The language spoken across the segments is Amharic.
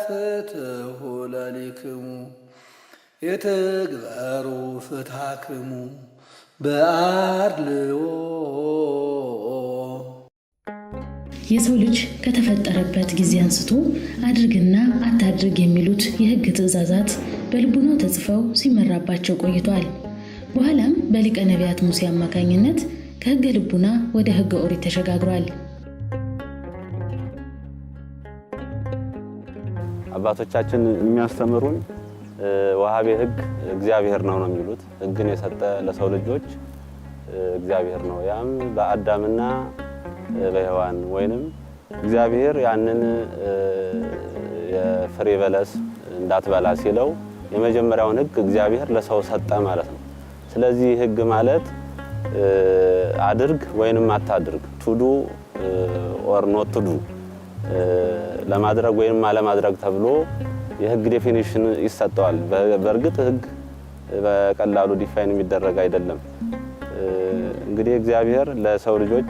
ፍትሑ ለሊክሙ ይትግበሩ ፍትሐክሙ በአድልዎ። የሰው ልጅ ከተፈጠረበት ጊዜ አንስቶ አድርግና አታድርግ የሚሉት የሕግ ትእዛዛት በልቡናው ተጽፈው ሲመራባቸው ቆይቷል። በኋላም በሊቀ ነቢያት ሙሴ አማካኝነት ከሕገ ልቡና ወደ ሕገ ኦሪት ተሸጋግሯል። አባቶቻችን የሚያስተምሩን ወሃቤ ሕግ እግዚአብሔር ነው የሚሉት። ሕግን የሰጠ ለሰው ልጆች እግዚአብሔር ነው። ያም በአዳምና በሔዋን ወይንም እግዚአብሔር ያንን የፍሬ በለስ እንዳትበላ ሲለው የመጀመሪያውን ሕግ እግዚአብሔር ለሰው ሰጠ ማለት ነው። ስለዚህ ሕግ ማለት አድርግ ወይንም አታድርግ፣ ቱዱ ኦር ኖት ቱዱ፣ ለማድረግ ወይንም አለማድረግ ተብሎ የሕግ ዴፊኒሽን ይሰጠዋል። በእርግጥ ሕግ በቀላሉ ዲፋይን የሚደረግ አይደለም። እንግዲህ እግዚአብሔር ለሰው ልጆች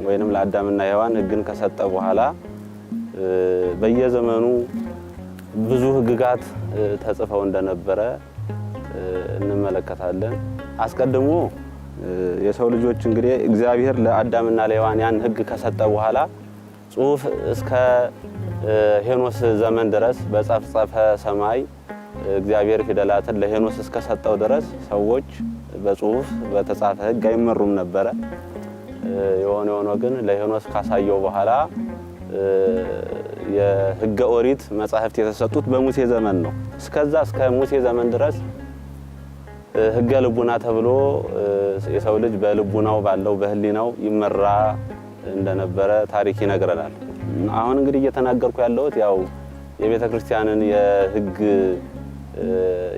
ወይንም ለአዳምና ሔዋን ሕግን ከሰጠ በኋላ በየዘመኑ ብዙ ሕግጋት ተጽፈው እንደነበረ እንመለከታለን። አስቀድሞ የሰው ልጆች እንግዲህ እግዚአብሔር ለአዳምና ለሔዋን ያን ሕግ ከሰጠ በኋላ ጽሑፍ እስከ ሄኖስ ዘመን ድረስ በጸፍጸፈ ሰማይ እግዚአብሔር ፊደላትን ለሄኖስ እስከሰጠው ድረስ ሰዎች በጽሑፍ በተጻፈ ሕግ አይመሩም ነበረ። የሆነ ግን ለሄኖስ ካሳየው በኋላ የሕገ ኦሪት መጻሕፍት የተሰጡት በሙሴ ዘመን ነው። እስከዛ እስከ ሙሴ ዘመን ድረስ ሕገ ልቡና ተብሎ የሰው ልጅ በልቡናው ባለው በህሊናው ይመራ እንደነበረ ታሪክ ይነግረናል። አሁን እንግዲህ እየተናገርኩ ያለሁት ያው የቤተ ክርስቲያንን የሕግ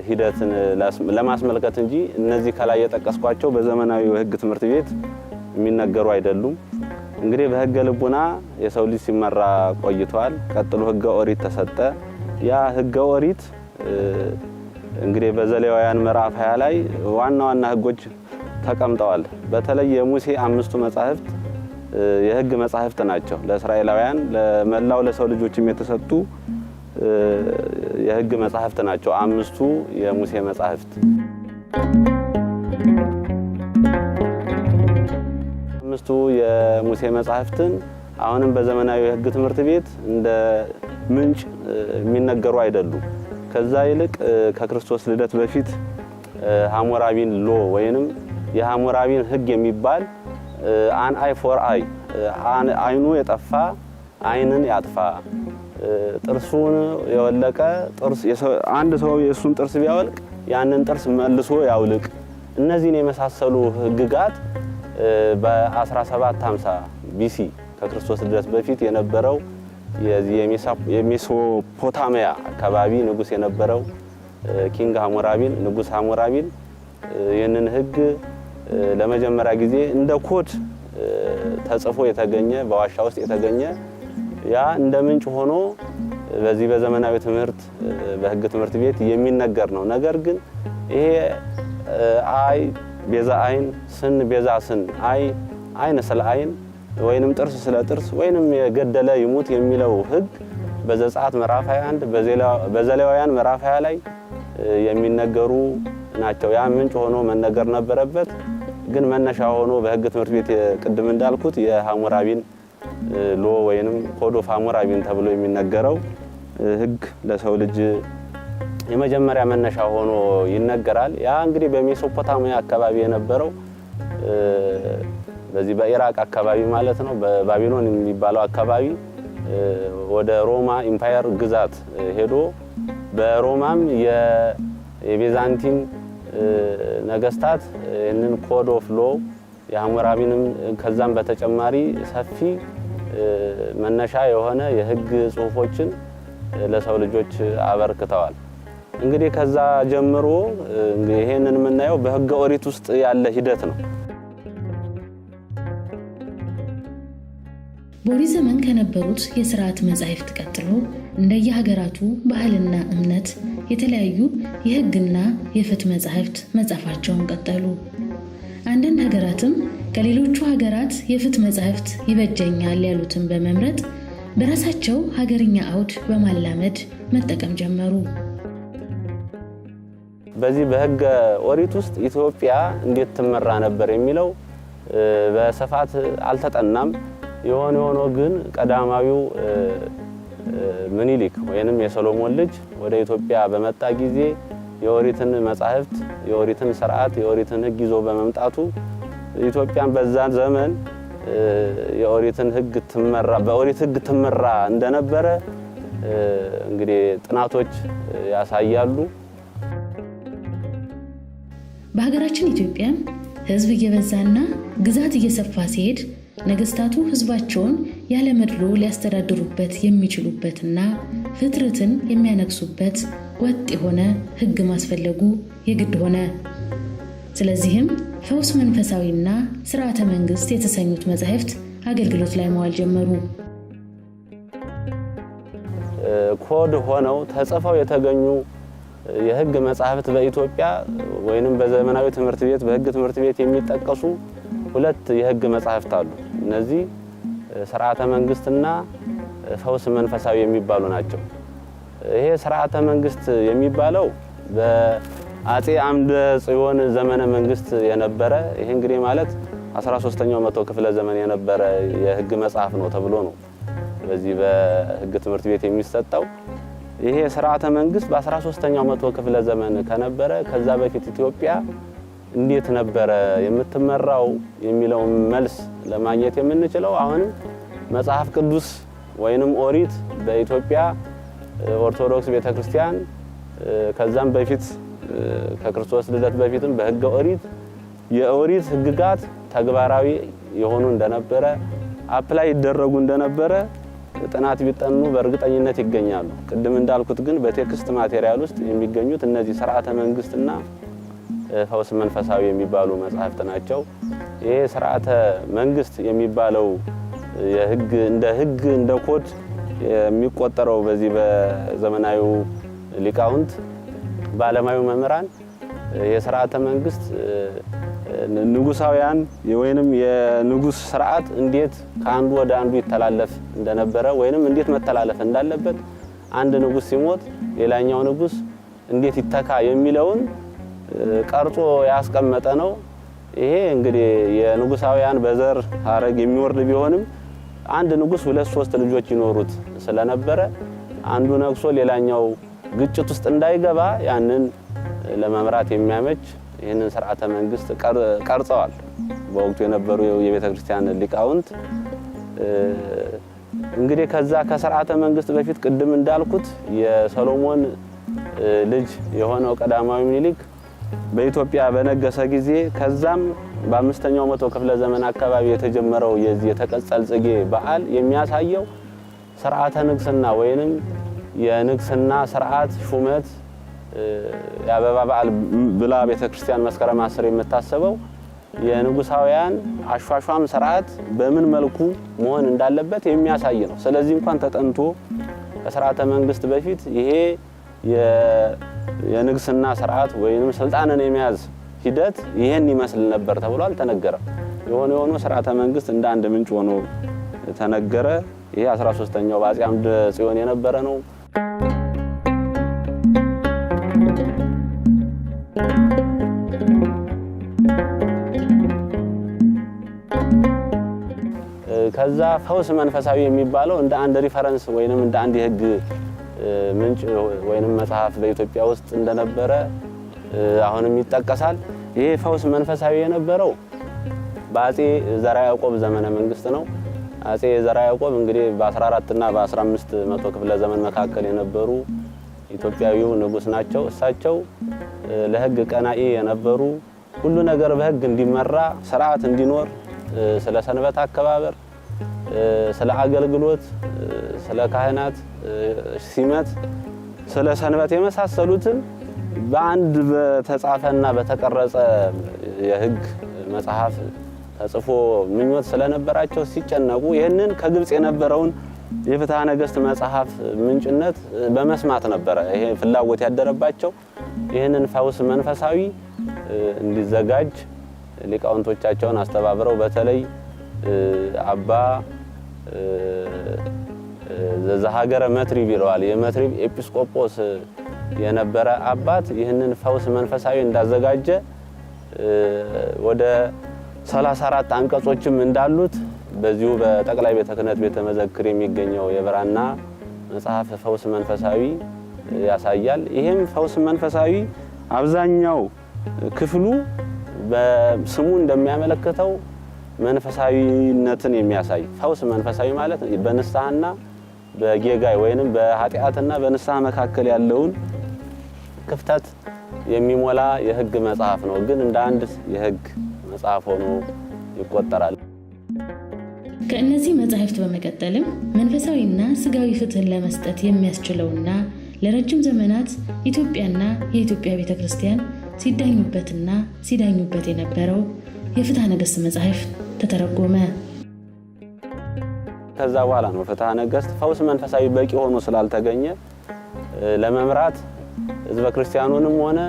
ሂደትን ለማስመልከት እንጂ እነዚህ ከላይ የጠቀስኳቸው በዘመናዊ የሕግ ትምህርት ቤት የሚነገሩ አይደሉም። እንግዲህ በሕገ ልቡና የሰው ልጅ ሲመራ ቆይቷል። ቀጥሎ ሕገ ኦሪት ተሰጠ። ያ ሕገ ኦሪት እንግዲህ በዘሌዋውያን ምዕራፍ 20 ላይ ዋና ዋና ሕጎች ተቀምጠዋል። በተለይ የሙሴ 5ቱ መጻሕፍት የሕግ መጻሕፍት ናቸው። ለእስራኤላውያን ለመላው ለሰው ልጆችም የተሰጡ የሕግ መጻሕፍት ናቸው 5ቱ የሙሴ መጻሕፍት። 5ቱ የሙሴ መጻሕፍትን አሁንም በዘመናዊ የሕግ ትምህርት ቤት እንደ ምንጭ የሚነገሩ አይደሉም። ከዛ ይልቅ ከክርስቶስ ልደት በፊት ሐሞራቢን ሎ ወይንም የሐሞራቢን ሕግ የሚባል አን አይ ፎር አይ፣ አይኑ የጠፋ አይንን ያጥፋ፣ ጥርሱን የወለቀ ጥርስ አንድ ሰው የሱን ጥርስ ቢያወልቅ ያንን ጥርስ መልሶ ያውልቅ። እነዚህን የመሳሰሉ ሕግጋት በ1750 ቢሲ ከክርስቶስ ልደት በፊት የነበረው የሜሶፖታሚያ አካባቢ ንጉስ የነበረው ኪንግ ሐሞራቢን ንጉስ ሐሞራቢን ይህንን ሕግ ለመጀመሪያ ጊዜ እንደ ኮድ ተጽፎ የተገኘ በዋሻ ውስጥ የተገኘ ያ እንደ ምንጭ ሆኖ በዚህ በዘመናዊ ትምህርት በሕግ ትምህርት ቤት የሚነገር ነው። ነገር ግን ይሄ አይ ቤዛ አይን፣ ስን ቤዛ ስን፣ አይን ስለ አይን ወይንም ጥርስ ስለ ጥርስ ወይንም የገደለ ይሙት የሚለው ሕግ በዘጸአት ምዕራፍ 21 በዘሌዋውያን ምዕራፍ 20 ላይ የሚነገሩ ናቸው። ያ ምንጭ ሆኖ መነገር ነበረበት። ግን መነሻ ሆኖ በሕግ ትምህርት ቤት ቅድም እንዳልኩት የሐሞራቢን ሎ ወይንም ኮድ ኦፍ ሐሞራቢን ተብሎ የሚነገረው ሕግ ለሰው ልጅ የመጀመሪያ መነሻ ሆኖ ይነገራል። ያ እንግዲህ በሜሶፖታሚያ አካባቢ የነበረው በዚህ በኢራቅ አካባቢ ማለት ነው፣ በባቢሎን የሚባለው አካባቢ ወደ ሮማ ኢምፓየር ግዛት ሄዶ በሮማም የቤዛንቲን ነገስታት ይህንን ኮድ ኦፍ ሎ የሐሞራቢንም ከዛም በተጨማሪ ሰፊ መነሻ የሆነ የሕግ ጽሑፎችን ለሰው ልጆች አበርክተዋል። እንግዲህ ከዛ ጀምሮ ይሄንን የምናየው በሕገ ኦሪት ውስጥ ያለ ሂደት ነው። በኦሪት ዘመን ከነበሩት የሥርዓት መጻሕፍት ቀጥሎ እንደየሀገራቱ ባህልና እምነት የተለያዩ የሕግና የፍትህ መጻሕፍት መጻፋቸውን ቀጠሉ። አንዳንድ ሀገራትም ከሌሎቹ ሀገራት የፍትህ መጻሕፍት ይበጀኛል ያሉትን በመምረጥ በራሳቸው ሀገርኛ አውድ በማላመድ መጠቀም ጀመሩ። በዚህ በሕገ ኦሪት ውስጥ ኢትዮጵያ እንዴት ትመራ ነበር የሚለው በስፋት አልተጠናም። የሆነ ግን ቀዳማዊው ምኒልክ ወይንም የሰሎሞን ልጅ ወደ ኢትዮጵያ በመጣ ጊዜ የኦሪትን መጻሕፍት፣ የኦሪትን ሥርዓት፣ የኦሪትን ሕግ ይዞ በመምጣቱ ኢትዮጵያን በዛ ዘመን የኦሪትን ሕግ በኦሪት ሕግ ትመራ እንደነበረ እንግዲህ ጥናቶች ያሳያሉ። በሀገራችን ኢትዮጵያ ሕዝብ እየበዛና ግዛት እየሰፋ ሲሄድ ነገስታቱ ሕዝባቸውን ያለ መድሎ ሊያስተዳድሩበት የሚችሉበትና ፍጥረትን የሚያነግሱበት ወጥ የሆነ ሕግ ማስፈለጉ የግድ ሆነ። ስለዚህም ፈውስ መንፈሳዊና ሥርዓተ መንግስት የተሰኙት መጻሕፍት አገልግሎት ላይ መዋል ጀመሩ። ኮድ ሆነው ተጽፈው የተገኙ የሕግ መጻሕፍት በኢትዮጵያ ወይንም በዘመናዊ ትምህርት ቤት በሕግ ትምህርት ቤት የሚጠቀሱ ሁለት የሕግ መጻሕፍት አሉ። እነዚህ ሥርዓተ መንግስትና ፈውስ መንፈሳዊ የሚባሉ ናቸው። ይሄ ሥርዓተ መንግስት የሚባለው በአፄ አምደ ጽዮን ዘመነ መንግስት የነበረ ይሄ እንግዲህ ማለት 13ኛው መቶ ክፍለ ዘመን የነበረ የሕግ መጽሐፍ ነው ተብሎ ነው በዚህ በሕግ ትምህርት ቤት የሚሰጠው። ይሄ ሥርዓተ መንግስት በ13ኛው መቶ ክፍለ ዘመን ከነበረ ከዛ በፊት ኢትዮጵያ እንዴት ነበረ የምትመራው የሚለው መልስ ለማግኘት የምንችለው አሁንም መጽሐፍ ቅዱስ ወይንም ኦሪት በኢትዮጵያ ኦርቶዶክስ ቤተክርስቲያን ከዛም በፊት ከክርስቶስ ልደት በፊትም በሕገ ኦሪት የኦሪት ሕግጋት ተግባራዊ የሆኑ እንደነበረ አፕላይ ይደረጉ እንደነበረ ጥናት ቢጠኑ በእርግጠኝነት ይገኛሉ። ቅድም እንዳልኩት ግን በቴክስት ማቴሪያል ውስጥ የሚገኙት እነዚህ ሥርዓተ መንግስትና ፈውስ መንፈሳዊ የሚባሉ መጻሕፍት ናቸው። ይሄ ሥርዓተ መንግስት የሚባለው የሕግ እንደ ኮድ የሚቆጠረው በዚህ በዘመናዊ ሊቃውንት በዓለማዊ መምህራን የሥርዓተ መንግስት ንጉሳውያን ወይንም የንጉስ ሥርዓት እንዴት ከአንዱ ወደ አንዱ ይተላለፍ እንደነበረ ወይንም እንዴት መተላለፍ እንዳለበት አንድ ንጉስ ሲሞት ሌላኛው ንጉስ እንዴት ይተካ የሚለውን ቀርጾ ያስቀመጠ ነው። ይሄ እንግዲህ የንጉሳውያን በዘር ሐረግ የሚወርድ ቢሆንም አንድ ንጉስ 2-3 ልጆች ይኖሩት ስለነበረ አንዱ ነግሶ ሌላኛው ግጭት ውስጥ እንዳይገባ ያንን ለመምራት የሚያመች ይህንን ሥርዓተ መንግስት ቀርጸዋል በወቅቱ የነበሩ የቤተ ክርስቲያን ሊቃውንት። እንግዲህ ከዛ ከሥርዓተ መንግስት በፊት ቅድም እንዳልኩት የሰሎሞን ልጅ የሆነው ቀዳማዊ ምኒልክ በኢትዮጵያ በነገሰ ጊዜ ከዛም በ5ኛው መቶ ክፍለ ዘመን አካባቢ የተጀመረው የዚህ የተቀጸል ጽጌ በዓል የሚያሳየው ሥርዓተ ንግስና ወይንም የንግስና ሥርዓት ሹመት የአበባ በዓል ብላ ቤተክርስቲያን መስከረም 10 የምታሰበው የንጉሳውያን አሿሿም ሥርዓት በምን መልኩ መሆን እንዳለበት የሚያሳይ ነው። ስለዚህ እንኳን ተጠንቶ ከሥርዓተ መንግስት በፊት ይሄ የንግስና ሥርዓት ወይንም ስልጣንን የመያዝ ሂደት ይሄን ይመስል ነበር ተብሎ አልተነገረም። የሆነ ሥርዓተ መንግስት እንደ አንድ ምንጭ ሆኖ ተነገረ። ይሄ 13ኛው በአፄ አምደ ጽዮን የነበረ ነው። ከዛ ፈውስ መንፈሳዊ የሚባለው እንደ አንድ ሪፈረንስ ወይንም እንደ አንድ የሕግ ምንጭ ወይንም መጽሐፍ በኢትዮጵያ ውስጥ እንደነበረ አሁንም ይጠቀሳል። ይሄ ፈውስ መንፈሳዊ የነበረው በአፄ ዘርዓ ያዕቆብ ዘመነ መንግስት ነው። አፄ ዘርዓ ያዕቆብ እንግዲህ በ14 እና በ15 መቶ ክፍለ ዘመን መካከል የነበሩ ኢትዮጵያዊው ንጉስ ናቸው። እሳቸው ለሕግ ቀናኢ የነበሩ ሁሉ ነገር በሕግ እንዲመራ ሥርዓት እንዲኖር ስለ ሰንበት አከባበር፣ ስለ አገልግሎት፣ ስለ ካህናት ሲመት፣ ስለ ሰንበት የመሳሰሉትን በአንድ በተጻፈና በተቀረጸ የሕግ መጽሐፍ ተጽፎ ምኞት ስለነበራቸው ሲጨነቁ ይህንን ከግብጽ የነበረውን የፍትሐ ነገሥት መጽሐፍ ምንጭነት በመስማት ነበረ ይሄ ፍላጎት ያደረባቸው። ይህንን ፈውስ መንፈሳዊ እንዲዘጋጅ ሊቃውንቶቻቸውን አስተባብረው በተለይ አባ ዘሀገረ መትሪብ ይለዋል። የመትሪብ ኤጲስቆጶስ የነበረ አባት ይህንን ፈውስ መንፈሳዊ እንዳዘጋጀ ወደ 34 አንቀጾችም እንዳሉት በዚሁ በጠቅላይ ቤተ ክህነት ቤተ መዘክር የሚገኘው የብራና መጽሐፍ ፈውስ መንፈሳዊ ያሳያል። ይሄም ፈውስ መንፈሳዊ አብዛኛው ክፍሉ በስሙ እንደሚያመለክተው መንፈሳዊነትን የሚያሳይ ፈውስ መንፈሳዊ ማለት በንስሐና በጌጋይ ወይንም በኃጢአትና በንስሐ መካከል ያለውን ክፍተት የሚሞላ የሕግ መጽሐፍ ነው። ግን እንደ አንድ የሕግ መጽሐፍ ሆኖ ይቆጠራል። ከእነዚህ መጻሕፍት በመቀጠልም መንፈሳዊና ስጋዊ ፍትህን ለመስጠት የሚያስችለውና ለረጅም ዘመናት ኢትዮጵያና የኢትዮጵያ ቤተክርስቲያን ሲዳኙበትና ሲዳኙበት የነበረው የፍትሐ ነገሥት መጽሐፍ ተተረጎመ። ከዛ በኋላ ነው ፍትሐ ነገሥት ፈውስ መንፈሳዊ በቂ ሆኖ ስላልተገኘ ለመምራት ህዝበ ክርስቲያኑንም ሆነ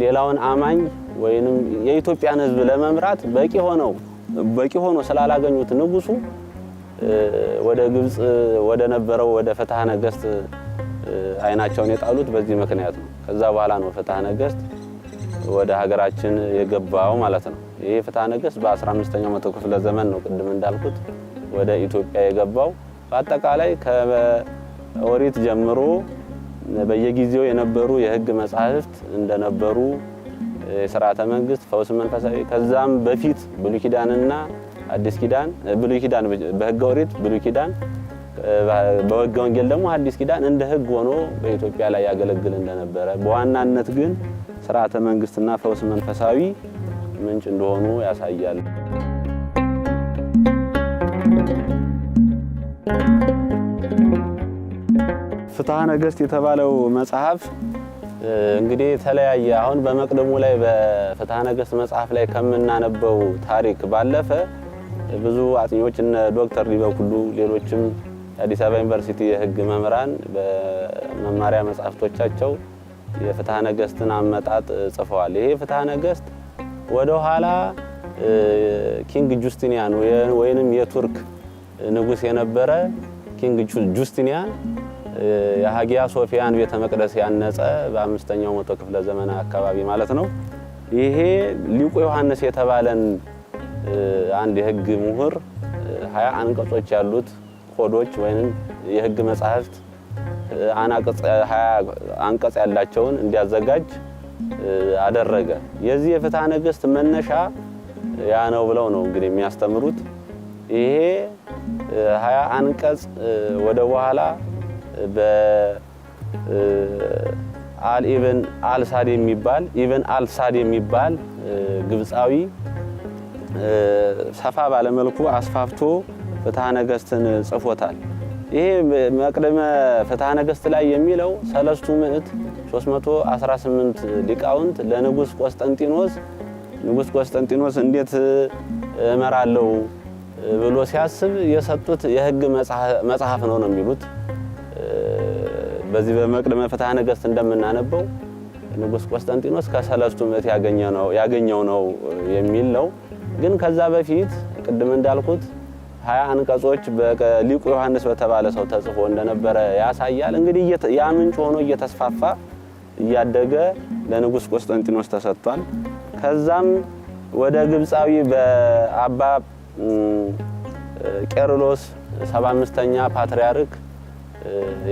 ሌላውን አማኝ ወይንም የኢትዮጵያን ህዝብ ለመምራት በቂ ሆኖ ስላላገኙት ንጉሱ ወደ ግብጽ ወደ ነበረው ወደ ፍትሐ ነገሥት አይናቸውን የጣሉት በዚህ ምክንያት ነው። ከዛ በኋላ ነው ፍትሐ ነገሥት ወደ ሀገራችን የገባው ማለት ነው። ይሄ ፍትሐ ነገሥት በ15ኛው መቶ ክፍለ ዘመን ነው ቅድም እንዳልኩት ወደ ኢትዮጵያ የገባው። በአጠቃላይ ከኦሪት ጀምሮ በየጊዜው የነበሩ የሕግ መጻሕፍት እንደነበሩ የሥርዓተ መንግስት ፈውስ መንፈሳዊ ከዛም በፊት ብሉይ ኪዳንና አዲስ ኪዳን ብሉይ ኪዳን በሕገ ኦሪት ብሉይ ኪዳን በሕገ ወንጌል ደግሞ አዲስ ኪዳን እንደ ሕግ ሆኖ በኢትዮጵያ ላይ ያገለግል እንደነበረ በዋናነት ግን ሥርዓተ መንግስትና ፈውስ መንፈሳዊ ምንጭ እንደሆኑ ያሳያል። ፍትሐ ነገሥት የተባለው መጽሐፍ እንግዲህ ተለያየ አሁን በመቅደሙ ላይ በፍትሐ ነገሥት መጽሐፍ ላይ ከምናነበው ታሪክ ባለፈ ብዙ አጥኚዎች እነ ዶክተር ሊበኩሉ ሌሎችም የአዲስ አበባ ዩኒቨርሲቲ የሕግ መምህራን በመማሪያ መጽሐፍቶቻቸው የፍትሐ ነገሥትን አመጣጥ ጽፈዋል። ይሄ ፍትሐ ነገሥት ወደ ኋላ ኪንግ ጁስቲኒያን ወይንም የቱርክ ንጉስ የነበረ ኪንግ ጁስቲኒያን የሃጊያ ሶፊያን ቤተ መቅደስ ያነጸ በ5ኛው መቶ ክፍለ ዘመን አካባቢ ማለት ነው። ይሄ ሊቁ ዮሐንስ የተባለን አንድ የሕግ ምሁር 20 አንቀጾች ያሉት ኮዶች ወይንም የሕግ መጻሕፍት አናቀጽ 20 አንቀጽ ያላቸውን እንዲያዘጋጅ አደረገ። የዚህ የፍትሐ ነገሥት መነሻ ያ ነው ብለው ነው እንግዲህ የሚያስተምሩት። ይሄ 20 አንቀጽ ወደ በኋላ በአልኢብን አልሳድ የሚባል ግብፃዊ ሰፋ ባለመልኩ አስፋፍቶ ፍትሐ ነገሥትን ጽፎታል። ይሄ መቅደመ ፍትሐ ነገሥት ላይ የሚለው 318 ሊቃውንት ለንጉስ ቆስጠንጢኖስ እንዴት እመራለሁ ብሎ ሲያስብ የሰጡት የሕግ መጽሐፍ ነው የሚሉት። በዚህ በመቅደመ ፍትሐ ነገሥት እንደምናነበው ንጉስ ቆስጠንጢኖስ ከ3 ምዕት ያገኘው ነው የሚል ነው። ግን ከዛ በፊት ቅድም እንዳልኩት 20 አንቀጾች በሊቁ ዮሐንስ በተባለ ሰው ተጽፎ እንደነበረ ያሳያል። እንግዲህ ያ ምንጭ ሆኖ እየተስፋፋ እያደገ ለንጉስ ቆስጠንጢኖስ ተሰጥቷል። ከዛም ወደ ግብፃዊ በአባ ቄርሎስ 75ኛ ፓትርያርክ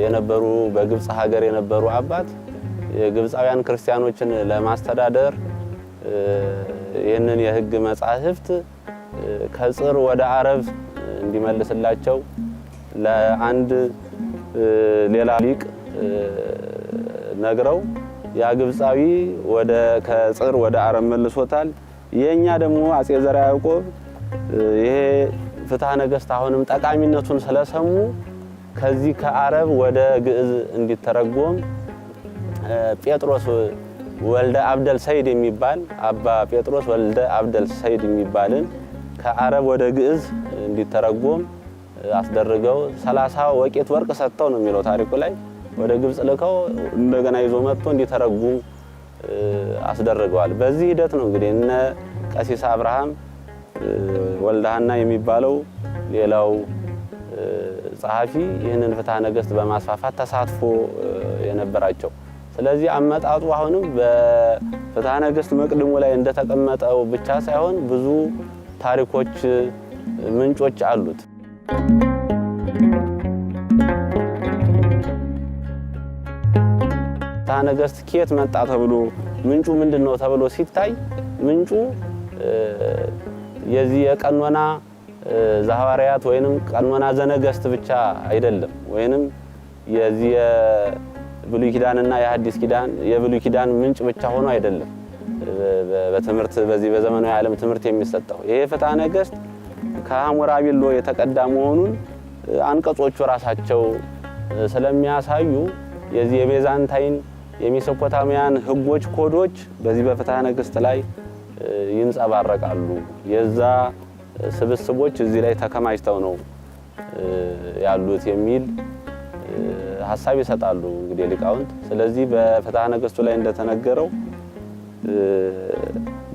የነበሩ በግብፅ ሀገር የነበሩ አባት የግብፃውያን ክርስቲያኖችን ለማስተዳደር ይህንን የሕግ መጻሕፍት ከጽር ወደ አረብ እንዲመልስላቸው ለአንድ ሌላ ሊቅ ነግረው ያ ግብፃዊ ከጽር ወደ አረብ መልሶታል። የኛ ደግሞ አጼ ዘርዓ ያዕቆብ ይሄ ፍትሐ ነገሥት አሁንም ጠቃሚነቱን ስለሰሙ ከዚህ ከአረብ ወደ ግዕዝ እንዲተረጎም ጴጥሮስ ወልደ አብደል ሰይድ የሚባል አባ ጴጥሮስ ወልደ አብደል ሰይድ የሚባልን ከአረብ ወደ ግዕዝ እንዲተረጎም አስደርገው 30 ወቄት ወርቅ ሰጥተው ነው የሚለው ታሪኩ ላይ ወደ ግብጽ ልከው እንደገና ይዞ መጥቶ እንዲተረጉም አስደርገዋል። በዚህ ሂደት ነው እንግዲህ እነ ቀሲስ አብርሃም ወልደሃና የሚባለው ሌላው ጸሐፊ ይህንን ፍትሐ ነገሥት በማስፋፋት ተሳትፎ የነበራቸው። ስለዚህ አመጣጡ አሁንም በፍትሐ ነገሥት መቅድሙ ላይ እንደተቀመጠው ብቻ ሳይሆን ብዙ ታሪኮች ምንጮች አሉት። ፍትሐ ነገሥት ከየት መጣ ተብሎ ምንጩ ምንድነው ተብሎ ሲታይ ምንጩ የዚህ የቀኖና ዘሐዋርያት ወይንም ቀኖና ዘነገሥት ብቻ አይደለም፣ ወይንም የዚህ የብሉይ ኪዳንና የሐዲስ ኪዳን የብሉይ ኪዳን ምንጭ ብቻ ሆኖ አይደለም በትምህርት በዚህ በዘመናዊ ዓለም ትምህርት የሚሰጠው። ይሄ ፍትሐ ነገሥት ከሐሙራቢሎ የተቀዳ መሆኑን አንቀጾቹ ራሳቸው ስለሚያሳዩ የዚህ የቤዛንታይን የሜሶፖታሚያን ሕጎች ኮዶች በዚህ በፍትሐ ነገሥት ላይ ይንጸባረቃሉ። የዛ ስብስቦች እዚህ ላይ ተከማችተው ነው ያሉት የሚል ሐሳብ ይሰጣሉ እንግዲህ ሊቃውንት። ስለዚህ በፍትሐ ነገሥቱ ላይ እንደተነገረው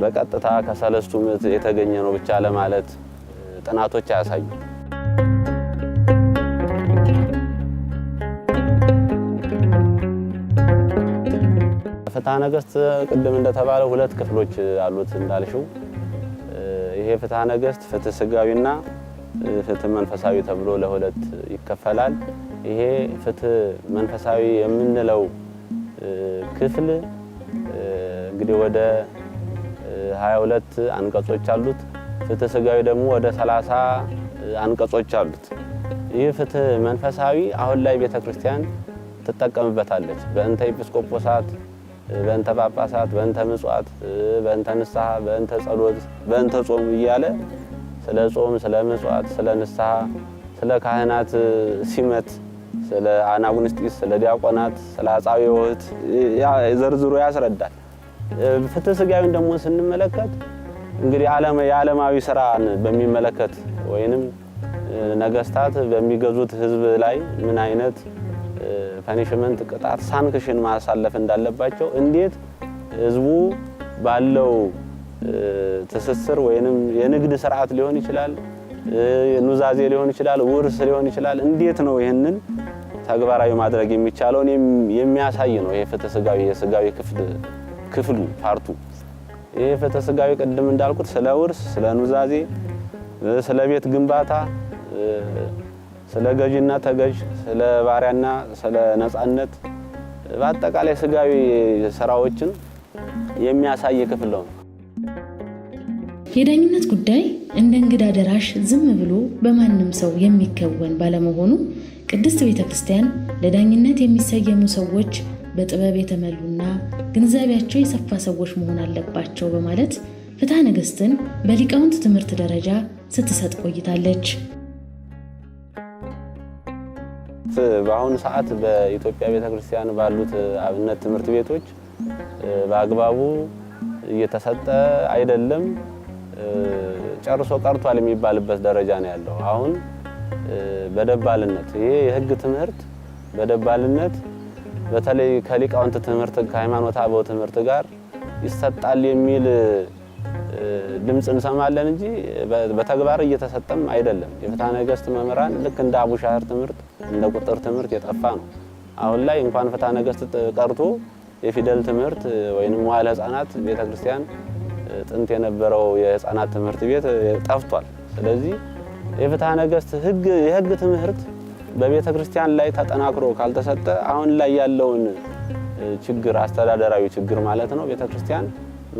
በቀጥታ ከሰለስቱ ምዕት የተገኘ ነው ብቻ ለማለት ጥናቶች አያሳዩ። ፍትሐ ነገሥት ቅድም እንደተባለው ሁለት ክፍሎች አሉት እንዳልሽው። ይሄ ፍትሐ ነገሥት ፍትሕ ሥጋዊና ፍትሕ መንፈሳዊ ተብሎ ለሁለት ይከፈላል። ይሄ ፍትሕ መንፈሳዊ የምንለው ክፍል እንግዲህ ወደ 22 አንቀጾች አሉት። ፍትሕ ሥጋዊ ደግሞ ወደ 30 አንቀጾች አሉት። ይህ ፍትሕ መንፈሳዊ አሁን ላይ ቤተክርስቲያን ትጠቀምበታለች። በእንተ ኤጲስቆጶሳት፣ በእንተ ጳጳሳት፣ በእንተ ምጽዋት፣ በእንተ ንስሐ፣ በእንተ ጸሎት፣ በእንተ ጾም እያለ ስለ ጾም፣ ስለ ምጽዋት፣ ስለ ንስሐ፣ ስለ ካህናት ሲመት፣ ስለ አናጉንስጢስ፣ ስለ ዲያቆናት፣ ስለ አጻዊ ወህት ዘርዝሮ ያስረዳል። ፍትሕ ሥጋዊን ደግሞ ስንመለከት እንግዲህ የዓለማዊ ስራን በሚመለከት ወይንም ነገስታት በሚገዙት ህዝብ ላይ ምን አይነት ፐኒሽመንት ቅጣት ሳንክሽን ማሳለፍ እንዳለባቸው እንዴት ህዝቡ ባለው ትስስር ወይንም የንግድ ስርዓት ሊሆን ይችላል፣ ኑዛዜ ሊሆን ይችላል፣ ውርስ ሊሆን ይችላል፣ እንዴት ነው ይሄንን ተግባራዊ ማድረግ የሚቻለውን የሚያሳይ ነው። ይሄ ፍትሕ ሥጋዊ የሥጋዊ ክፍሉ ፓርቱ። ይሄ ፍትሕ ሥጋዊ ቅድም እንዳልኩት ስለ ውርስ፣ ስለ ኑዛዜ፣ ስለ ቤት ግንባታ፣ ስለ ገዥና ተገዥ፣ ስለ ባሪያና ስለ ነፃነት በአጠቃላይ ሥጋዊ ስራዎችን የሚያሳይ ክፍል ነው። የዳኝነት ጉዳይ እንደ እንግዳ ደራሽ ዝም ብሎ በማንም ሰው የሚከወን ባለመሆኑ ቅድስት ቤተክርስቲያን ለዳኝነት የሚሰየሙ ሰዎች በጥበብ የተመሉና ግንዛቤያቸው የሰፋ ሰዎች መሆን አለባቸው በማለት ፍትሐ ነገሥትን በሊቃውንት ትምህርት ደረጃ ስትሰጥ ቆይታለች። በአሁኑ ሰዓት በኢትዮጵያ ቤተክርስቲያን ባሉት አብነት ትምህርት ቤቶች በአግባቡ እየተሰጠ አይደለም፣ ጨርሶ ቀርቷል የሚባልበት ደረጃ ነው ያለው። አሁን በደባልነት ይሄ የሕግ ትምህርት በደባልነት በተለይ ከሊቃውንት ትምህርት ከሃይማኖት አበው ትምህርት ጋር ይሰጣል የሚል ድምጽ እንሰማለን እንጂ በተግባር እየተሰጠም አይደለም። የፍትሐ ነገሥት መምህራን ልክ እንደ አቡሻህር ትምህርት እንደ ቁጥር ትምህርት የጠፋ ነው። አሁን ላይ እንኳን ፍትሐ ነገሥት ቀርቶ የፊደል ትምህርት ወይንም መዋዕለ ሕፃናት ቤተክርስቲያን ጥንት የነበረው የሕፃናት ትምህርት ቤት ጠፍቷል። ስለዚህ የፍትሐ ነገሥት የሕግ ትምህርት በቤተክርስቲያን ላይ ተጠናክሮ ካልተሰጠ አሁን ላይ ያለውን ችግር አስተዳደራዊ ችግር ማለት ነው ቤተክርስቲያን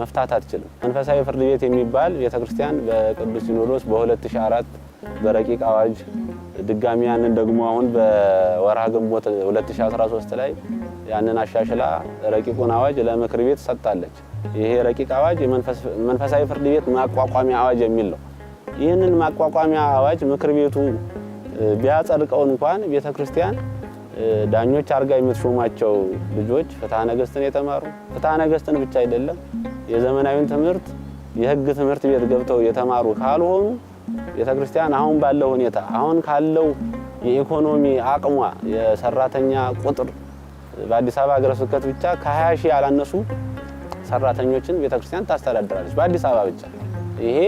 መፍታት አትችልም። መንፈሳዊ ፍርድ ቤት የሚባል ቤተክርስቲያን በቅዱስ ሲኖዶስ በ2004 በረቂቅ አዋጅ ድጋሚ ያንን ደግሞ አሁን በወርሃ ግንቦት 2013 ላይ ያንን አሻሽላ ረቂቁን አዋጅ ለምክር ቤት ሰጥታለች። ይሄ ረቂቅ አዋጅ መንፈሳዊ ፍርድ ቤት ማቋቋሚያ አዋጅ የሚል ነው። ይህንን ማቋቋሚያ አዋጅ ምክር ቤቱ ቢያጸድቀው እንኳን ቤተክርስቲያን ዳኞች አርጋ የምትሾማቸው ልጆች ፍትሐ ነገሥትን የተማሩ ፍትሐ ነገሥትን ብቻ አይደለም የዘመናዊን ትምህርት የሕግ ትምህርት ቤት ገብተው የተማሩ ካልሆኑ ቤተክርስቲያን አሁን ባለው ሁኔታ አሁን ካለው የኢኮኖሚ አቅሟ የሰራተኛ ቁጥር በአዲስ አበባ ሀገረ ስብከት ብቻ ከ20 ሺህ ያላነሱ ሰራተኞችን ቤተክርስቲያን ታስተዳድራለች በአዲስ አበባ ብቻ። ይሄ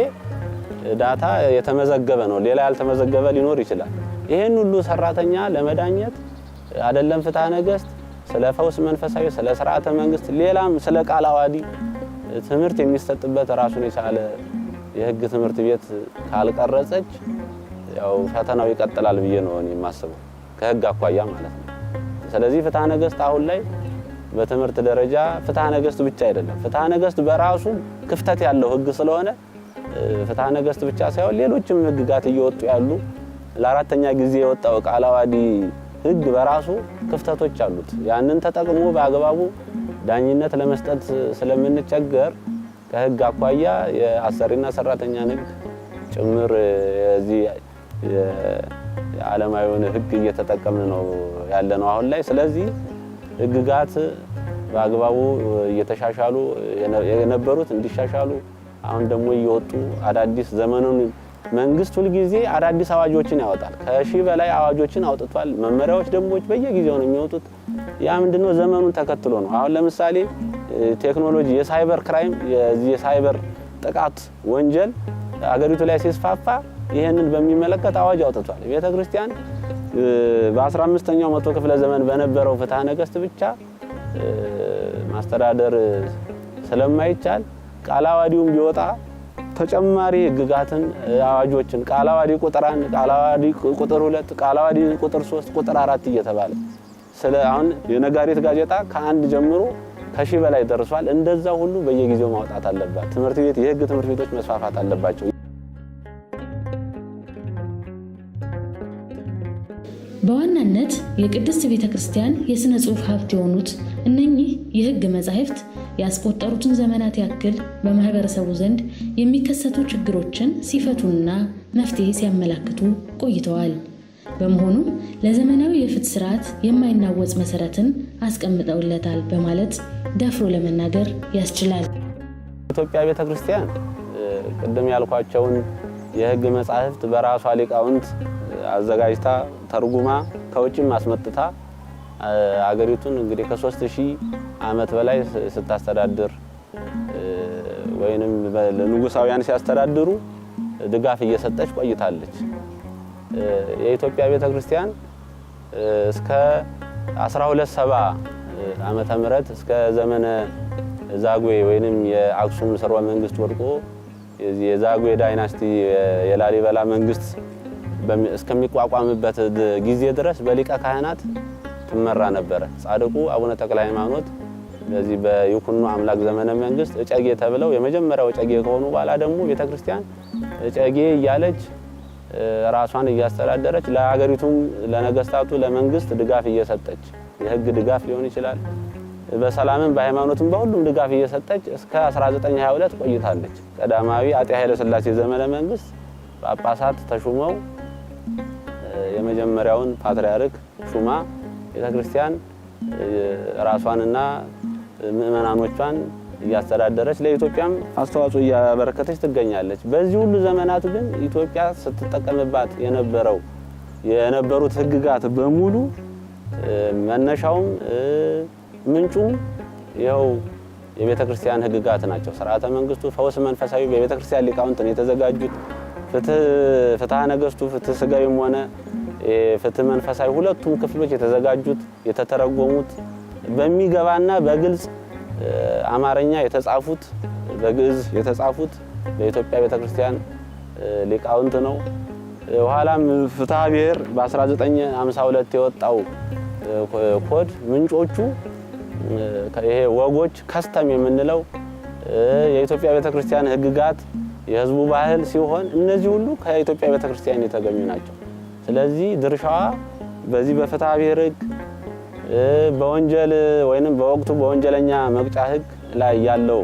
ዳታ የተመዘገበ ነው። ሌላ ያልተመዘገበ ሊኖር ይችላል። ይሄን ሁሉ ሰራተኛ ለመዳኘት አይደለም ፍትሐ ነገሥት ስለ ፈውስ መንፈሳዊ ስለ ሥርዓተ መንግስት ሌላም ስለ ቃለ ዓዋዲ ትምህርት የሚሰጥበት ራሱን የቻለ የህግ ትምህርት ቤት ካልቀረጸች ያው ፈተናው ይቀጥላል ብዬ ነው እኔ የማስበው ከህግ አኳያ ማለት ነው። ስለዚህ ፍትሐ ነገሥት አሁን ላይ በትምህርት ደረጃ ፍትሐ ነገሥት ብቻ አይደለም ፍትሐ ነገሥት በራሱ ክፍተት ያለው ህግ ስለሆነ ፍትሐ ነገሥት ብቻ ሳይሆን ሌሎችም ህግጋት እየወጡ ያሉ ለአራተኛ ጊዜ የወጣው ቃለ ዓዋዲ ህግ በራሱ ክፍተቶች አሉት። ያንን ተጠቅሞ በአግባቡ ዳኝነት ለመስጠት ስለምንቸገር ከህግ አኳያ የአሰሪና ሰራተኛ ህግ ጭምር የዚህ የዓለማዊውን ህግ እየተጠቀምን ነው ያለነው አሁን ላይ። ስለዚህ ህግጋት በአግባቡ እየተሻሻሉ የነበሩት እንዲሻሻሉ አሁን ደግሞ እየወጡ አዳዲስ ዘመኑን መንግስት ሁሉ ጊዜ አዳዲስ አዋጆችን ያወጣል። ከሺህ በላይ አዋጆችን አውጥቷል። መመሪያዎች ደንቦች በየጊዜው ነው የሚወጡት። ያ ምንድነው ዘመኑን ተከትሎ ነው። አሁን ለምሳሌ ቴክኖሎጂ የሳይበር ክራይም የሳይበር ጥቃት ወንጀል አገሪቱ ላይ ሲስፋፋ ይሄንን በሚመለከት አዋጅ አውጥቷል። ቤተክርስቲያን በ15ኛው መቶ ክፍለ ዘመን በነበረው ፍትሐ ነገሥት ብቻ ማስተዳደር ስለማይቻል ቃለ ዓዋዲውም ቢወጣ ተጨማሪ ህግጋትን አዋጆችን ቃለ ዓዋዲ ቁጥር 1 ቃለ ዓዋዲ ቁጥር 2 ቃለ ዓዋዲ ቁጥር 3 ቁጥር 4 እየተባለ ስለ አሁን የነጋሪት ጋዜጣ ከአንድ ጀምሮ ከሺህ በላይ ደርሷል። እንደዛ ሁሉ በየጊዜው ማውጣት አለባት። ትምህርት ቤት የህግ ትምህርት ቤቶች መስፋፋት አለባቸው። በዋናነት የቅድስት ቤተክርስቲያን የሥነ ጽሑፍ ሀብት የሆኑት እነኚህ የህግ መጻሕፍት ያስቆጠሩትን ዘመናት ያክል በማህበረሰቡ ዘንድ የሚከሰቱ ችግሮችን ሲፈቱና መፍትሄ ሲያመላክቱ ቆይተዋል። በመሆኑም ለዘመናዊ የፍትህ ስርዓት የማይናወጽ መሰረትን አስቀምጠውለታል በማለት ደፍሮ ለመናገር ያስችላል። ኢትዮጵያ ቤተክርስቲያን ቅድም ያልኳቸውን የህግ መጻሕፍት በራሷ ሊቃውንት አዘጋጅታ ተርጉማ ከውጭም አስመጥታ አገሪቱን እንግዲህ ከ3000 ዓመት በላይ ስታስተዳድር ወይንም ለንጉሳውያን ሲያስተዳድሩ ድጋፍ እየሰጠች ቆይታለች። የኢትዮጵያ ቤተክርስቲያን እስከ 1270 ዓመተ ምህረት እስከ ዘመነ ዛጉዌ ወይንም የአክሱም ሥርወ መንግስት ወድቆ የዛጉዌ ዳይናስቲ የላሊበላ መንግስት እስከሚቋቋምበት ጊዜ ድረስ በሊቀ ካህናት ትመራ ነበር። ጻድቁ አቡነ ተክለ ሃይማኖት በዚህ በይኩኖ አምላክ ዘመነ መንግስት እጨጌ ተብለው የመጀመሪያው እጨጌ ከሆኑ በኋላ ደግሞ ቤተክርስቲያን እጨጌ እያለች ራሷን እያስተዳደረች ለሀገሪቱም ለነገስታቱ ለመንግስት ድጋፍ እየሰጠች የህግ ድጋፍ ሊሆን ይችላል በሰላምም በሃይማኖትም በሁሉም ድጋፍ እየሰጠች እስከ 1922 ቆይታለች። ቀዳማዊ አጤ ኃይለ ሥላሴ ዘመነ መንግስት ጳጳሳት ተሹመው የመጀመሪያውን ፓትርያርክ ሹማ ቤተክርስቲያን ራሷንና ምእመናኖቿን እያስተዳደረች ለኢትዮጵያም አስተዋጽኦ እያበረከተች ትገኛለች። በዚህ ሁሉ ዘመናት ግን ኢትዮጵያ ስትጠቀምባት የነበሩት ህግጋት በሙሉ መነሻውም ምንጩም ይኸው የቤተክርስቲያን ህግጋት ናቸው። ሥርዓተ መንግስቱ ፈውስ መንፈሳዊ በቤተክርስቲያን ሊቃውንት ነው የተዘጋጁት። ፍትሐ ነገሥቱ ፍትህ ስጋዊም ሆነ ፍትህ መንፈሳዊ ሁለቱም ክፍሎች የተዘጋጁት የተተረጎሙት በሚገባና በግልጽ አማርኛ የተጻፉት በግዕዝ የተጻፉት በኢትዮጵያ ቤተክርስቲያን ሊቃውንት ነው። ኋላም ፍትሐ ብሔር በ1952 የወጣው ኮድ ምንጮቹ ይሄ ወጎች ከስተም የምንለው የኢትዮጵያ ቤተክርስቲያን ህግጋት የህዝቡ ባህል ሲሆን እነዚህ ሁሉ ከኢትዮጵያ ቤተክርስቲያን የተገኙ ናቸው። ስለዚህ ድርሻዋ በዚህ በፍትሐ ብሔር ህግ በወንጀል ወይንም በወቅቱ በወንጀለኛ መቅጫ ህግ ላይ ያለው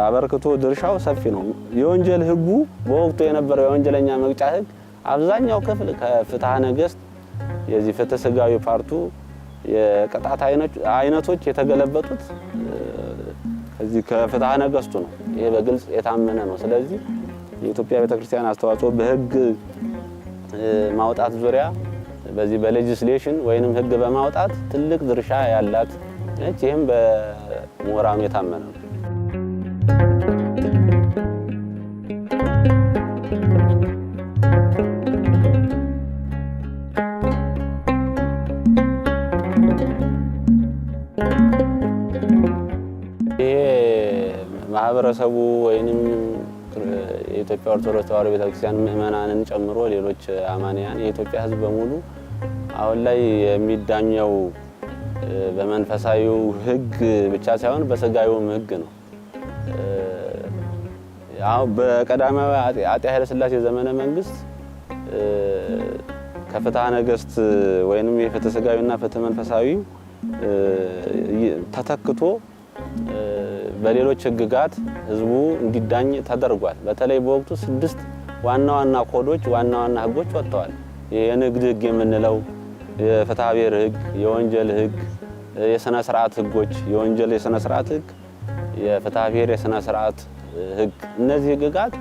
አበርክቶ ድርሻው ሰፊ ነው። የወንጀል ህጉ በወቅቱ የነበረው የወንጀለኛ መቅጫ ህግ አብዛኛው ክፍል ከፍትሐ ነገሥት የዚህ ፍትህ ስጋዊ ፓርቱ የቅጣት አይነቶች የተገለበጡት ከዚህ ከፍትሐ ነገሥቱ ነው። ይሄ በግልጽ የታመነ ነው። ስለዚህ የኢትዮጵያ ቤተክርስቲያን አስተዋጽኦ በህግ ማውጣት ዙሪያ በዚህ በሌጂስሌሽን ወይንም ህግ በማውጣት ትልቅ ድርሻ ያላት ነች። ይሄም በምሁራኑ የታመነ ነው። ማህበረሰቡ ወይንም የኢትዮጵያ ኦርቶዶክስ ተዋሕዶ ቤተክርስቲያን ምእመናንን ጨምሮ ሌሎች አማንያን የኢትዮጵያ ሕዝብ በሙሉ አሁን ላይ የሚዳኘው በመንፈሳዊው ሕግ ብቻ ሳይሆን በስጋዊውም ሕግ ነው። አሁን በቀዳማዊ አጤ ኃይለ ሥላሴ ዘመነ መንግስት ከፍትሐ ነገሥት ወይንም የፍትህ ስጋዊና ፍትህ መንፈሳዊ ተተክቶ በሌሎች ሕግጋት ህዝቡ እንዲዳኝ ተደርጓል። በተለይ በወቅቱ 6 ዋና ዋና ኮዶች ዋና ዋና ሕጎች ወጥተዋል። የንግድ ሕግ የምንለው፣ የፍትሐ ብሔር ሕግ፣ የወንጀል ሕግ፣ የሥነ ሥርዓት ሕጎች፣ የወንጀል የሥነ ሥርዓት ሕግ፣ የፍትሐ ብሔር የሥነ ሥርዓት ሕግ። እነዚህ ሕግጋት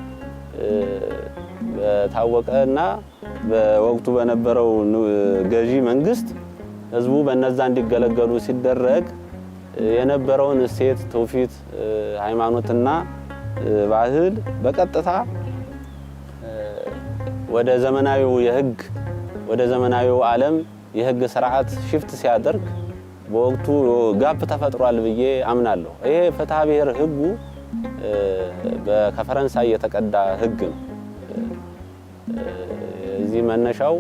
በታወቀና በወቅቱ በነበረው ገዢ መንግስት ህዝቡ በእነዛ እንዲገለገሉ ሲደረግ የነበረውን እሴት፣ ትውፊት፣ ሃይማኖትና ባህል በቀጥታ ወደ ዘመናዊው የህግ ወደ ዘመናዊው ዓለም የህግ ስርዓት ሽፍት ሲያደርግ በወቅቱ ጋፕ ተፈጥሯል ብዬ አምናለሁ። ይሄ ፍትሐ ብሔር ህጉ ከፈረንሳይ የተቀዳ ህግ ነው። እዚህ መነሻው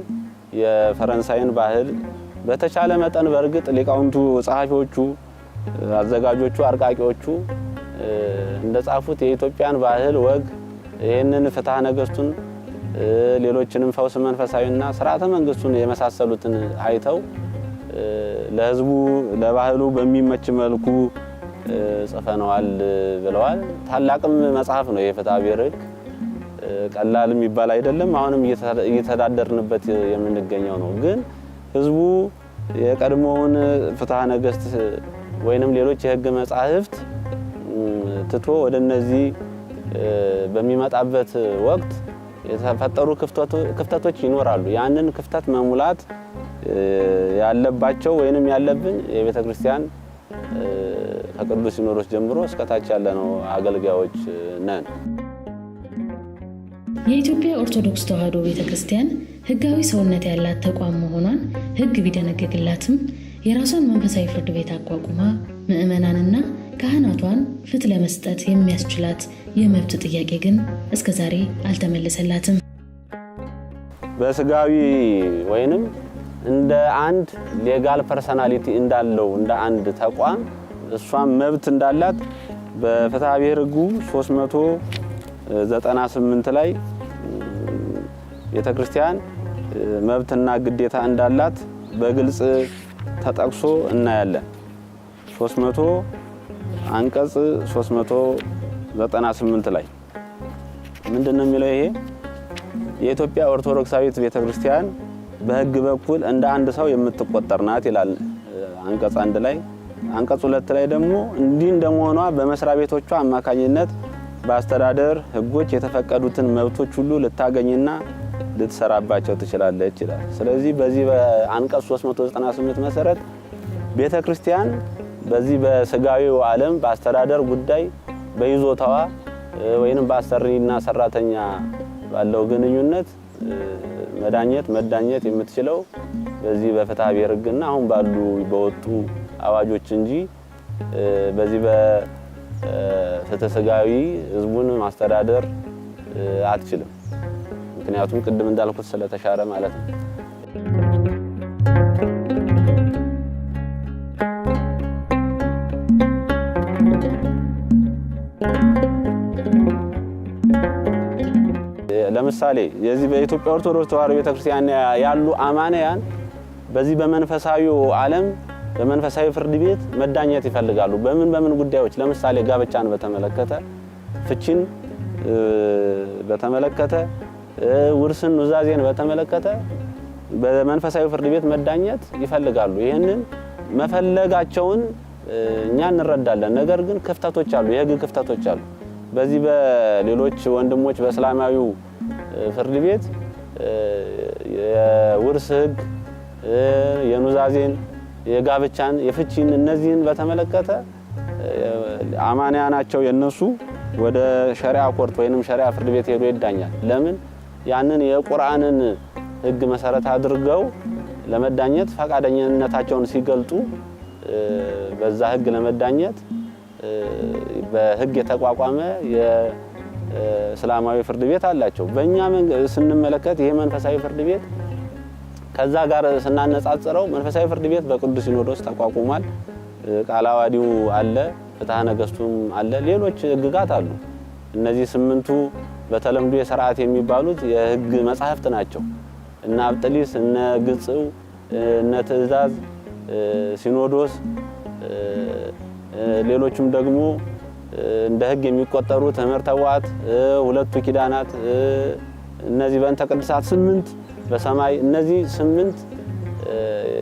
የፈረንሳይን ባህል በተቻለ መጠን በእርግጥ ሊቃውንቱ፣ ጸሐፊዎቹ፣ አዘጋጆቹ፣ አርቃቂዎቹ እንደጻፉት የኢትዮጵያን ባህል ወግ ይህንን ፍትሐ ነገሥቱን ሌሎችንም ፈውስ መንፈሳዊና ስርዓተ መንግስቱን የመሳሰሉትን አይተው ለህዝቡ ለባህሉ በሚመች መልኩ ጽፈነዋል ብለዋል። ታላቅም መጽሐፍ ነው የፍትሐ ብሔር ህግ። ቀላል የሚባል አይደለም። አሁንም እየተዳደርንበት የምንገኘው ነው። ግን ህዝቡ የቀድሞውን ፍትሐ ነገሥት ወይንም ሌሎች የህግ መጻሕፍት ትቶ ወደ እነዚህ በሚመጣበት ወቅት የተፈጠሩ ክፍተቶች ይኖራሉ። ያንን ክፍተት መሙላት ያለባቸው ወይንም ያለብን የቤተ ክርስቲያን ከቅዱስ ሲኖዶስ ጀምሮ እስከታች ያለነው አገልጋዮች ነን። የኢትዮጵያ ኦርቶዶክስ ተዋሕዶ ቤተክርስቲያን ህጋዊ ሰውነት ያላት ተቋም መሆኗን ህግ ቢደነግግላትም የራሷን መንፈሳዊ ፍርድ ቤት አቋቁማ ምእመናንና ካህናቷን ፍትህ ለመስጠት የሚያስችላት የመብት ጥያቄ ግን እስከዛሬ አልተመለሰላትም። በስጋዊ ወይንም እንደ አንድ ሌጋል ፐርሰናሊቲ እንዳለው እንደ አንድ ተቋም እሷም መብት እንዳላት በፍትሐ ብሔር ህጉ 398 ላይ ቤተክርስቲያን መብትና ግዴታ እንዳላት በግልጽ ተጠቅሶ እናያለን። 300 አንቀጽ 398 ላይ ምንድነው የሚለው? ይሄ የኢትዮጵያ ኦርቶዶክሳዊት ቤተክርስቲያን በህግ በኩል እንደ አንድ ሰው የምትቆጠር ናት ይላል አንቀጽ 1 ላይ። አንቀጽ 2 ላይ ደግሞ እንዲህ እንደመሆኗ በመስሪያ ቤቶቿ አማካኝነት በአስተዳደር ህጎች የተፈቀዱትን መብቶች ሁሉ ልታገኝና ልትሰራባቸው ትችላለች ይላል። ስለዚህ በዚህ በአንቀጽ 398 መሰረት ቤተክርስቲያን በዚህ በስጋዊው ዓለም በአስተዳደር ጉዳይ በይዞታዋ ወይንም በአሰሪና ሰራተኛ ባለው ግንኙነት መዳኘት የምትችለው በዚህ በፍትሐ ብሔር ህግና አሁን ባሉ በወጡ አዋጆች እንጂ በዚህ በፍትህ ስጋዊ ህዝቡን ማስተዳደር አትችልም። ምክንያቱም ቅድም እንዳልኩት ስለተሻረ ማለት ነው። ለምሳሌ የዚህ በኢትዮጵያ ኦርቶዶክስ ተዋሕዶ ቤተክርስቲያን ያሉ አማንያን በዚህ በመንፈሳዊው ዓለም በመንፈሳዊ ፍርድ ቤት መዳኘት ይፈልጋሉ። በምን ጉዳዮች? ለምሳሌ ጋብቻን በተመለከተ፣ ፍቺን በተመለከተ፣ ውርስን ኑዛዜን በተመለከተ በመንፈሳዊ ፍርድ ቤት መዳኘት ይፈልጋሉ። ይሄንን መፈለጋቸውን እኛ እንረዳለን። ነገር ግን ክፍተቶች አሉ፣ የህግ ክፍተቶች አሉ። በዚህ በሌሎች ወንድሞች በእስላማዊው ፍርድ ቤት የውርስ ህግ፣ የኑዛዜን፣ የጋብቻን፣ የፍቺን እነዚህን በተመለከተ አማንያናቸው የነሱ ወደ ሸሪዓ ኮርት ወይንም ሸሪዓ ፍርድ ቤት ሄዶ ይዳኛል። ለምን? ያንን የቁርአንን ህግ መሰረት አድርገው ለመዳኘት ፈቃደኝነታቸውን ሲገልጡ በዛ ህግ ለመዳኘት በህግ የተቋቋመ የእስላማዊ ፍርድ ቤት አላቸው። በእኛ ስንመለከት ይሄ መንፈሳዊ ፍርድ ቤት ከዛ ጋር ስናነጻጽረው መንፈሳዊ ፍርድ ቤት በቅዱስ ሲኖዶስ ተቋቁሟል። ቃለ ዓዋዲው አለ፣ ፍትሐ ነገሥቱም አለ፣ ሌሎች ህግጋት አሉ። እነዚህ 8ቱ በተለምዶ የሥርዓት የሚባሉት የህግ መጻሕፍት ናቸው። እነ አብጥሊስ፣ እነ ግጽው፣ እነ ትእዛዝ፣ ሲኖዶስ፣ ሌሎችም ደግሞ እንደ ህግ የሚቆጠሩ ትምህርተ ዋዕት፣ 2ቱ ኪዳናት፣ እነዚህ በእንተ ቅድሳት 8 በሰማይ እነዚህ 8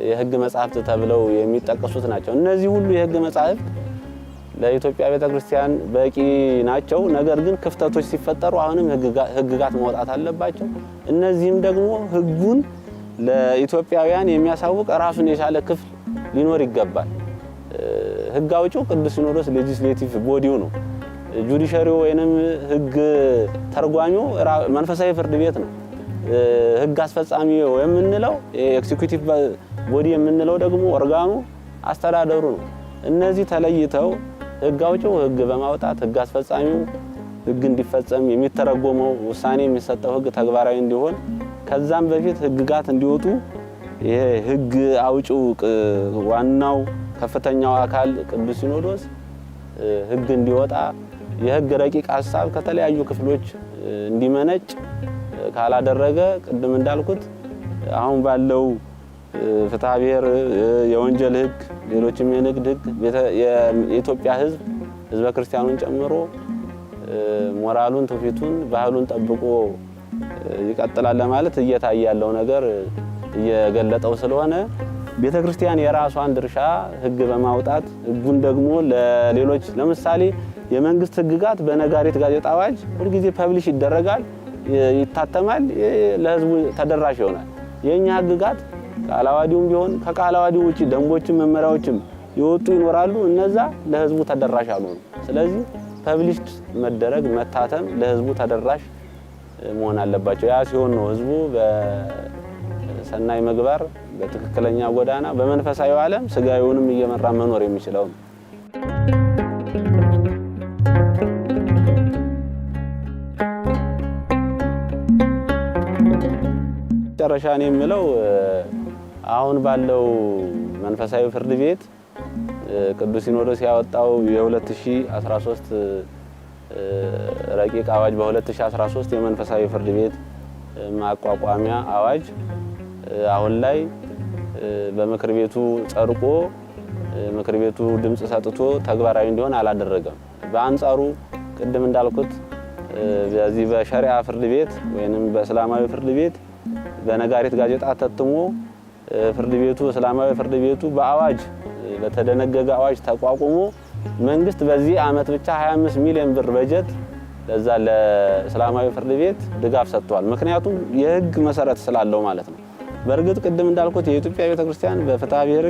የህግ መጻሕፍት ተብለው የሚጠቀሱት ናቸው። እነዚህ ሁሉ የህግ መጻሕፍት ለኢትዮጵያ ቤተክርስቲያን በቂ ናቸው። ነገር ግን ክፍተቶች ሲፈጠሩ አሁንም ህግጋት መውጣት አለባቸው። እነዚህም ደግሞ ህጉን ለኢትዮጵያውያን የሚያሳውቅ ራሱን የቻለ ክፍል ሊኖር ይገባል። ህግ አውጪው ቅዱስ ሲኖዶስ ሌጂስሌቲቭ ቦዲው ነው። ጁዲሻሪው ወይንም ህግ ተርጓሚው መንፈሳዊ ፍርድ ቤት ነው። ህግ አስፈጻሚ የምንለው ኤክዚኪዩቲቭ ቦዲ የምንለው ደግሞ ኦርጋኑ አስተዳደሩ ነው። እነዚህ ተለይተው ህግ አውጪው ህግ በማውጣት ህግ አስፈጻሚው ህግ እንዲፈጸም የሚተረጎመው ውሳኔ የሚሰጠው ህግ ተግባራዊ እንዲሆን ከዛም በፊት ህግጋት እንዲወጡ ይሄ ህግ አውጪው ዋናው ከፍተኛው አካል ቅዱስ ሲኖዶስ ህግ እንዲወጣ የህግ ረቂቅ ሐሳብ ከተለያዩ ክፍሎች እንዲመነጭ ካላደረገ ቅድም እንዳልኩት አሁን ባለው ፍትሐ ብሔር፣ የወንጀል ህግ፣ ሌሎችም የንግድ ህግ የኢትዮጵያ ህዝበ ክርስቲያኑን ጨምሮ ሞራሉን፣ ትውፊቱን፣ ባህሉን ጠብቆ ይቀጥላል ለማለት እየታየ ያለው ነገር እየገለጠው ስለሆነ ቤተክርስቲያን የራሷን ድርሻ ህግ በማውጣት ህጉን ደግሞ ለሌሎች ለምሳሌ የመንግስት ህግጋት በነጋሪት ጋዜጣ አዋጅ ሁልጊዜ ፐብሊሽ ይደረጋል፣ ይታተማል፣ ለህዝቡ ተደራሽ ይሆናል። የኛ ህግጋት ቃለ ዓዋዲውም ቢሆን ከቃለ ዓዋዲው ውጪ ደንቦችም መመሪያዎችም ይወጡ ይኖራሉ። እነዛ ለህዝቡ ተደራሽ አልሆኑ። ስለዚህ ፐብሊሽድ መደረግ መታተም ለህዝቡ ተደራሽ መሆን አለባቸው። ያ ሲሆን ነው ህዝቡ በሰናይ ምግባር በትክክለኛ ጎዳና በመንፈሳዊ ዓለም ስጋዊውንም እየመራ መኖር የሚችለው። ጨረሻን የሚለው አሁን ባለው መንፈሳዊ ፍርድ ቤት ቅዱስ ሲኖዶስ ያወጣው የ2013 ረቂቅ አዋጅ በ2013 የመንፈሳዊ ፍርድ ቤት ማቋቋሚያ አዋጅ አሁን ላይ በምክር ቤቱ ጸድቆ ምክር ቤቱ ድምጽ ሰጥቶ ተግባራዊ እንዲሆን አላደረገም። በአንጻሩ ቅድም እንዳልኩት በዚህ በሸሪዓ ፍርድ ቤት ወይንም በእስላማዊ ፍርድ ቤት በነጋሪት ጋዜጣ ተትሞ ፍርድ ቤቱ እስላማዊ ፍርድ ቤቱ በአዋጅ በተደነገገ አዋጅ ተቋቁሞ መንግስት በዚህ አመት ብቻ 25 ሚሊዮን ብር በጀት ለዛ ለእስላማዊ ፍርድ ቤት ድጋፍ ሰጥቷል። ምክንያቱም የህግ መሰረት ስላለው ማለት ነው። በእርግጥ ቅድም እንዳልኩት የኢትዮጵያ ቤተክርስቲያን በፍትሐ ብሔር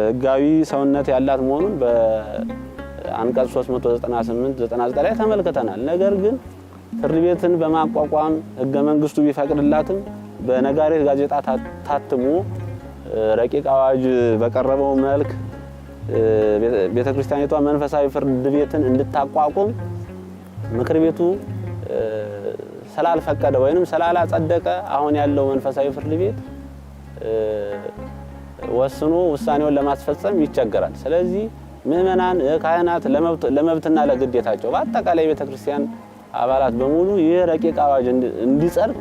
ህጋዊ ሰውነት ያላት መሆኑን በአንቀጽ 398 99 ላይ ተመልክተናል። ነገር ግን ፍርድ ቤትን በማቋቋም ህገ መንግስቱ ቢፈቅድላትም በነጋሪት ጋዜጣ ታትሞ ረቂቅ አዋጅ በቀረበው መልክ ቤተክርስቲያኒቷ መንፈሳዊ ፍርድ ቤትን እንድታቋቁም ምክር ቤቱ ስላልፈቀደ ወይንም ስላላጸደቀ አሁን ያለው መንፈሳዊ ፍርድ ቤት ወስኖ ውሳኔውን ለማስፈጸም ይቸገራል። ስለዚህ ምዕመናን፣ ካህናት ለመብትና ለግዴታቸው በአጠቃላይ ቤተክርስቲያን አባላት በሙሉ ይህ ረቂቅ አዋጅ እንዲጸድቅ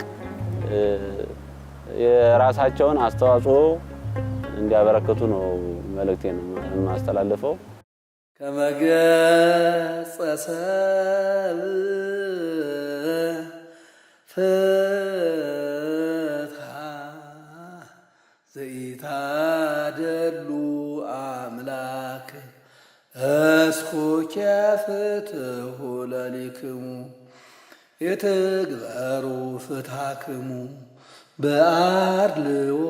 የራሳቸውን አስተዋጽኦ እንዲያበረክቱ ነው መልእክቴን የማስተላልፈው። ከመገጸ ሰብ ፍትሐ ዘኢታደሉ አምላክ እስኩከ ፍትሑ ለሊክሙ ይትግበሩ ፍትሐክሙ በአድልዎ